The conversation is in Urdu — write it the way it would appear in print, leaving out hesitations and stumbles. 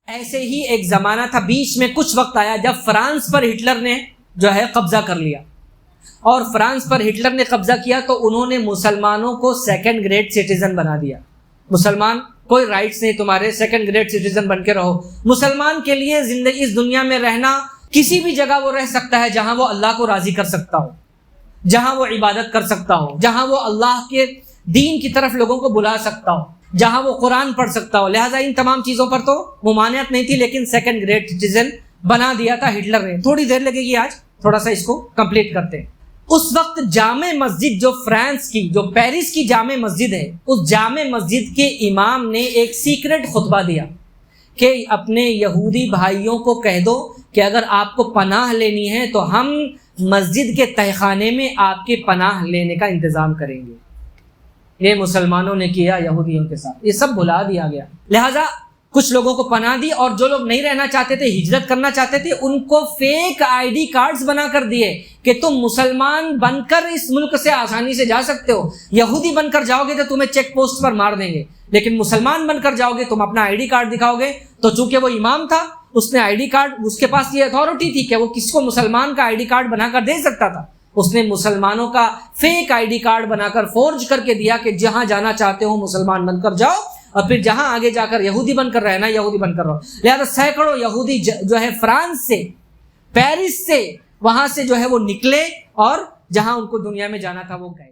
ایسے ہی ایک زمانہ تھا، بیچ میں کچھ وقت آیا جب فرانس پر ہٹلر نے جو ہے قبضہ کر لیا، اور فرانس پر ہٹلر نے قبضہ کیا تو انہوں نے مسلمانوں کو سیکنڈ گریڈ سٹیزن بنا دیا۔ مسلمان کوئی رائٹس نہیں تمہارے، سیکنڈ گریڈ سٹیزن بن کے رہو۔ مسلمان کے لیے زندگی اس دنیا میں رہنا، کسی بھی جگہ وہ رہ سکتا ہے جہاں وہ اللہ کو راضی کر سکتا ہو، جہاں وہ عبادت کر سکتا ہو، جہاں وہ اللہ کے دین کی طرف لوگوں کو بلا سکتا ہو، جہاں وہ قرآن پڑھ سکتا ہو۔ لہٰذا ان تمام چیزوں پر تو ممانعت نہیں تھی، لیکن سیکنڈ گریڈ سٹیزن بنا دیا تھا ہٹلر نے۔ تھوڑی دیر لگے گی، آج تھوڑا سا اس کو کمپلیٹ کرتے ہیں۔ اس وقت جامع مسجد جو فرانس کی، جو پیرس کی جامع مسجد ہے، اس جامع مسجد کے امام نے ایک سیکرٹ خطبہ دیا کہ اپنے یہودی بھائیوں کو کہہ دو کہ اگر آپ کو پناہ لینی ہے تو ہم مسجد کے تہخانے میں آپ کے پناہ لینے کا انتظام کریں گے۔ یہ مسلمانوں نے کیا یہودیوں کے ساتھ، یہ سب بھلا دیا گیا۔ لہٰذا کچھ لوگوں کو پناہ دی، اور جو لوگ نہیں رہنا چاہتے تھے، ہجرت کرنا چاہتے تھے، ان کو فیک آئی ڈی کارڈز بنا کر دیے کہ تم مسلمان بن کر اس ملک سے آسانی سے جا سکتے ہو۔ یہودی بن کر جاؤ گے تو تمہیں چیک پوسٹ پر مار دیں گے، لیکن مسلمان بن کر جاؤ گے، تم اپنا آئی ڈی کارڈ دکھاؤ گے۔ تو چونکہ وہ امام تھا، اس نے آئی ڈی کارڈ، اس کے پاس یہ اتھارٹی تھی کہ وہ کس کو مسلمان کا آئی ڈی کارڈ بنا کر دے سکتا تھا۔ اس نے مسلمانوں کا فیک آئی ڈی کارڈ بنا کر فورج کر کے دیا کہ جہاں جانا چاہتے ہو مسلمان بن کر جاؤ، اور پھر جہاں آگے جا کر یہودی بن کر رہنا، یہودی بن کر رہو۔ لہذا سینکڑوں یہودی جو ہے فرانس سے، پیرس سے، وہاں سے جو ہے وہ نکلے، اور جہاں ان کو دنیا میں جانا تھا وہ گئے۔